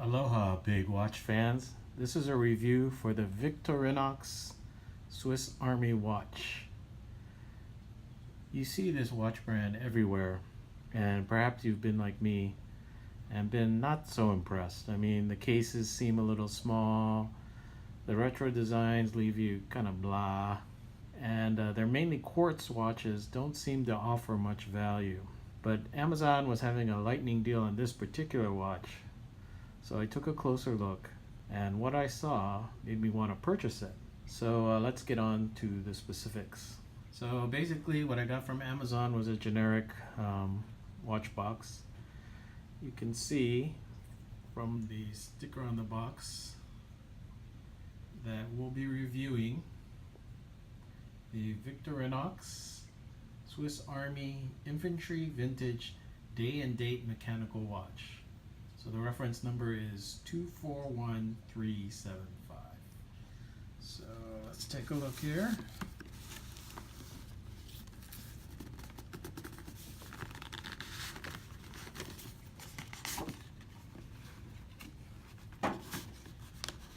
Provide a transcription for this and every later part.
Aloha, big watch fans. This is a review for the Victorinox Swiss Army watch. You see this watch brand everywhere, and perhaps you've been like me and been not so impressed. I mean, the cases seem a little small, the retro designs leave you kind of blah, and they're mainly quartz watches, don't seem to offer much value. But Amazon was having a lightning deal on this particular watch. So I took a closer look, and what I saw made me want to purchase it. So let's get on to the specifics. So basically what I got from Amazon was a generic watch box. You can see from the sticker on the box that we'll be reviewing the Victorinox Swiss Army Infantry Vintage Day and Date Mechanical Watch. So the reference number is 241375. So let's take a look here.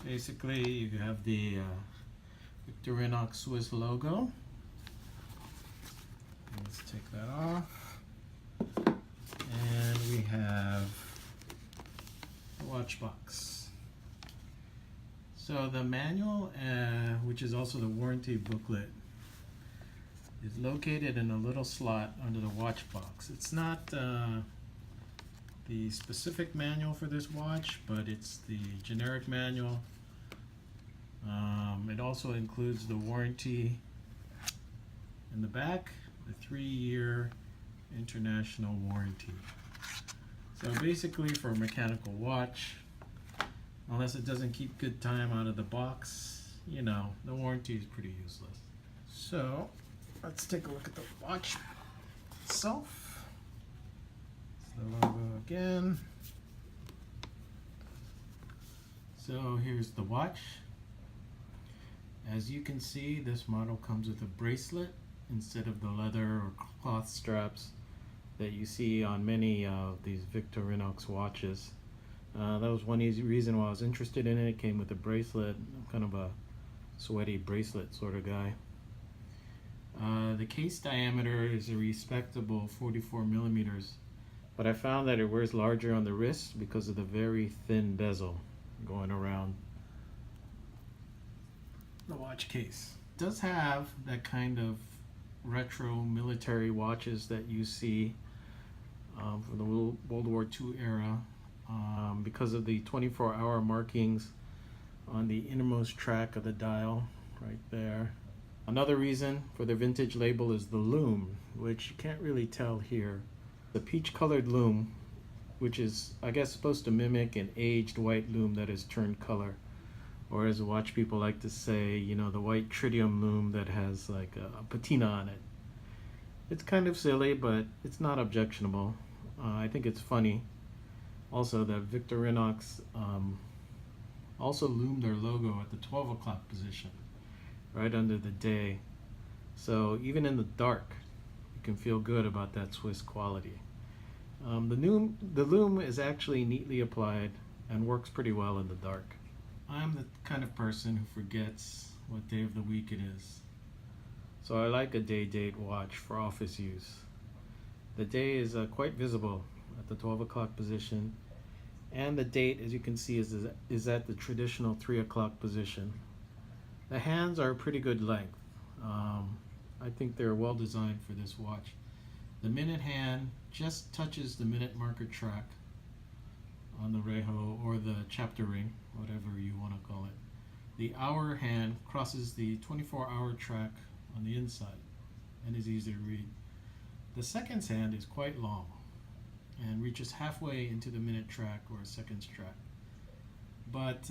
Basically, you have the Victorinox Swiss logo. Let's take that off. And we have watch box. So the manual, which is also the warranty booklet, is located in a little slot under the watch box. It's not the specific manual for this watch, but it's the generic manual. It also includes the warranty in the back, the 3-year international warranty. So basically, for a mechanical watch, unless it doesn't keep good time out of the box, you know, the warranty is pretty useless. So let's take a look at the watch itself. It's the logo again. So here's the watch. As you can see, this model comes with a bracelet instead of the leather or cloth straps that you see on many of these Victorinox watches. That was one easy reason why I was interested in it. It came with a bracelet. I'm kind of a sweaty bracelet sort of guy. The case diameter is a respectable 44 millimeters, but I found that it wears larger on the wrist because of the very thin bezel going around the watch case. It does have that kind of retro military watches that you see from the World War II era, because of the 24-hour markings on the innermost track of the dial right there. Another reason for the vintage label is the Loom, which you can't really tell here. The peach colored Loom, which is, I guess, supposed to mimic an aged white Loom that has turned color, or as watch people like to say, you know, the white tritium Loom that has like a patina on it. It's kind of silly, but it's not objectionable. I think it's funny. Also, that Victorinox also loomed their logo at the 12 o'clock position, right under the day. So even in the dark, you can feel good about that Swiss quality. The loom is actually neatly applied and works pretty well in the dark. I'm the kind of person who forgets what day of the week it is. So I like a day-date watch for office use. The day is quite visible at the 12 o'clock position, and the date, as you can see, is at the traditional 3 o'clock position. The hands are a pretty good length. I think they're well designed for this watch. The minute hand just touches the minute marker track on the rejo or the chapter ring, whatever you want to call it. The hour hand crosses the 24-hour track on the inside and is easy to read. The seconds hand is quite long and reaches halfway into the minute track or seconds track. But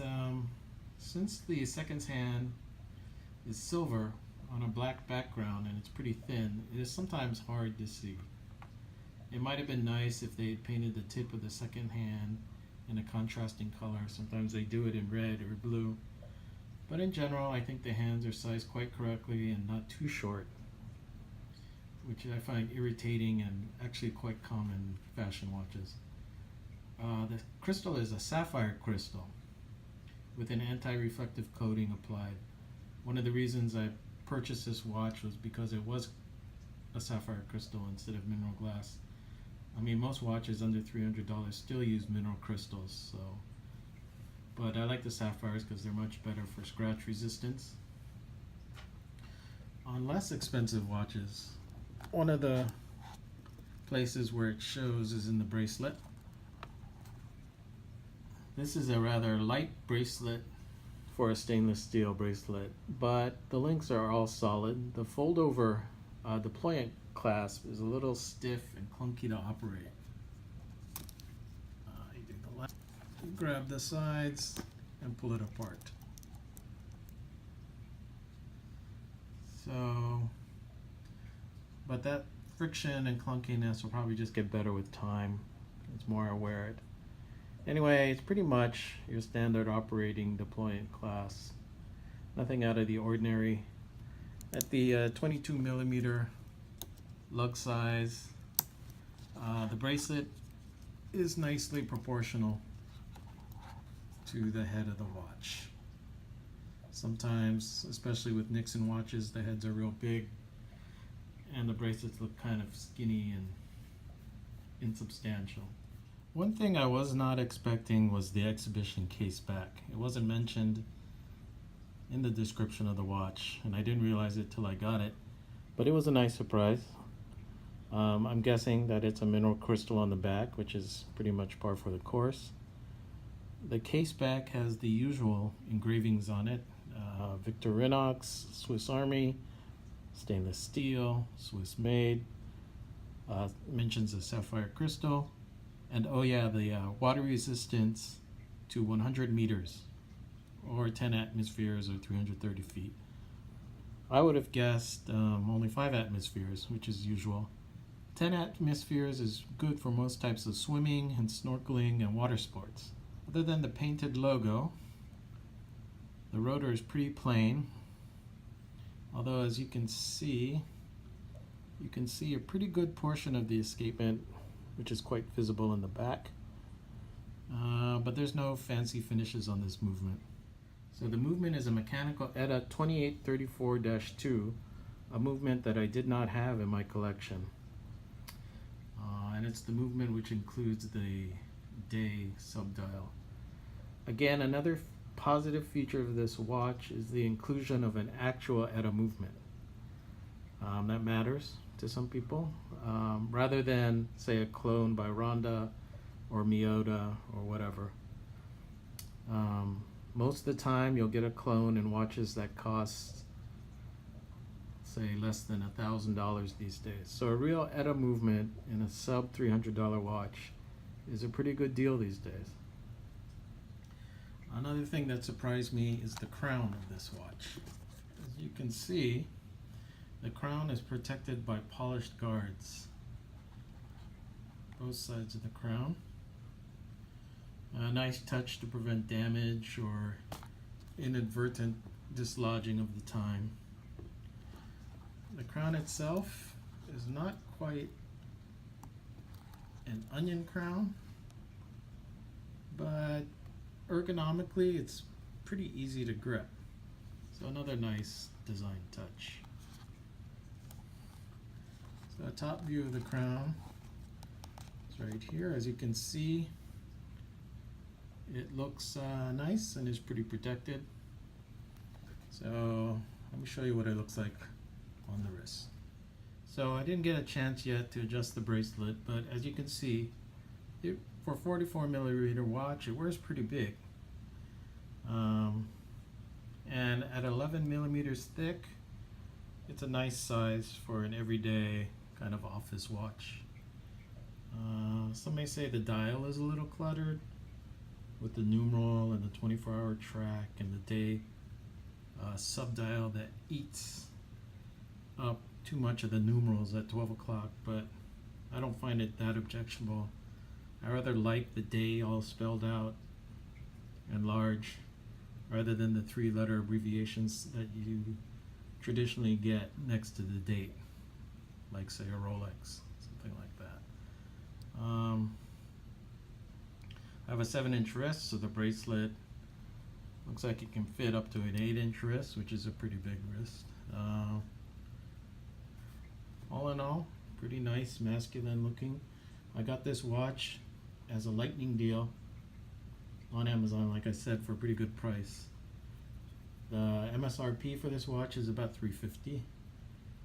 since the seconds hand is silver on a black background and it's pretty thin, it is sometimes hard to see. It might have been nice if they had painted the tip of the second hand in a contrasting color. Sometimes they do it in red or blue. But in general, I think the hands are sized quite correctly and not too short, which I find irritating and actually quite common in fashion watches. The crystal is a sapphire crystal with an anti-reflective coating applied. One of the reasons I purchased this watch was because it was a sapphire crystal instead of mineral glass. I mean, most watches under $300 still use mineral crystals, so. But I like the sapphires because they're much better for scratch resistance. On less expensive watches, one of the places where it shows is in the bracelet. This is a rather light bracelet for a stainless steel bracelet, but the links are all solid. The fold over deployment clasp is a little stiff and clunky to operate. You grab the sides and pull it apart. So, but that friction and clunkiness will probably just get better with time. It's more aware. Anyway, it's pretty much your standard operating deployment class. Nothing out of the ordinary. At the 22 millimeter lug size, the bracelet is nicely proportional to the head of the watch. Sometimes, especially with Nixon watches, the heads are real big and the bracelets look kind of skinny and insubstantial. One thing I was not expecting was the exhibition case back. It wasn't mentioned in the description of the watch, and I didn't realize it till I got it, but it was a nice surprise. I'm guessing that it's a mineral crystal on the back, which is pretty much par for the course. The case back has the usual engravings on it. Victorinox Swiss Army, stainless steel, Swiss made, mentions a sapphire crystal, and oh yeah, the water resistance to 100 meters or 10 atmospheres or 330 feet. I would have guessed only 5 atmospheres, which is usual. 10 atmospheres is good for most types of swimming and snorkeling and water sports. Other than the painted logo, the rotor is pretty plain, although as you can see a pretty good portion of the escapement, which is quite visible in the back. But there's no fancy finishes on this movement. So the movement is a mechanical ETA 2834-2, a movement that I did not have in my collection. And it's the movement which includes the day subdial. Again, another positive feature of this watch is the inclusion of an actual ETA movement. That matters to some people, rather than say a clone by Ronda or Miyota or whatever. Most of the time you'll get a clone in watches that cost, say, less than $1,000 these days. So a real ETA movement in a sub $300 watch is a pretty good deal these days. Another thing that surprised me is the crown of this watch. As you can see, the crown is protected by polished guards. Both sides of the crown. A nice touch to prevent damage or inadvertent dislodging of the time. The crown itself is not quite an onion crown, but ergonomically it's pretty easy to grip. So another nice design touch. So a top view of the crown is right here. As you can see, it looks nice and is pretty protected. So let me show you what it looks like on the wrist. So I didn't get a chance yet to adjust the bracelet, but as you can see, for a 44 millimeter watch, it wears pretty big. And at 11 millimeters thick, it's a nice size for an everyday kind of office watch. Some may say the dial is a little cluttered with the numeral and the 24-hour track and the day subdial that eats up too much of the numerals at 12 o'clock, but I don't find it that objectionable. I rather like the day all spelled out and large rather than the 3-letter abbreviations that you traditionally get next to the date, like say a Rolex, something like that. I have a 7-inch wrist, so the bracelet looks like it can fit up to an 8-inch wrist, which is a pretty big wrist. All in all, pretty nice, masculine looking. I got this watch as a lightning deal on Amazon, like I said, for a pretty good price. The MSRP for this watch is about $350.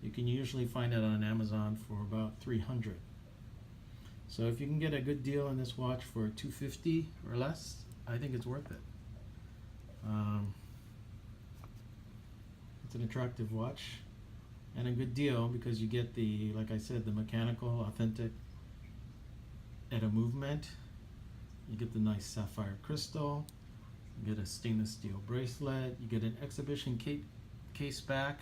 You can usually find it on Amazon for about $300. So if you can get a good deal on this watch for $250 or less, I think it's worth it. It's an attractive watch and a good deal because you get the, like I said, the mechanical, authentic at a movement. You get the nice sapphire crystal. You get a stainless steel bracelet. You get an exhibition case back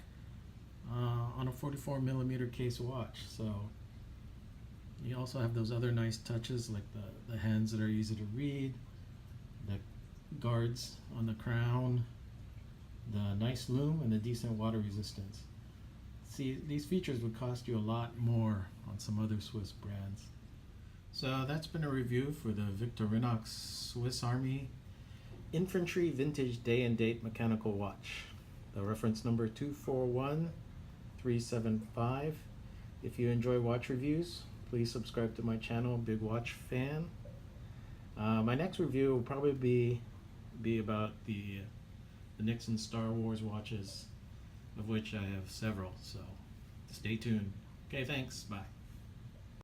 on a 44mm case watch. So you also have those other nice touches like the hands that are easy to read, the guards on the crown, the nice loom, and the decent water resistance. See, these features would cost you a lot more on some other Swiss brands. So that's been a review for the Victorinox Swiss Army Infantry Vintage Day and Date Mechanical Watch. The reference number 241375. If you enjoy watch reviews, please subscribe to my channel, Big Watch Fan. My next review will probably be about the Nixon Star Wars watches, of which I have several, so stay tuned. Okay, thanks, bye.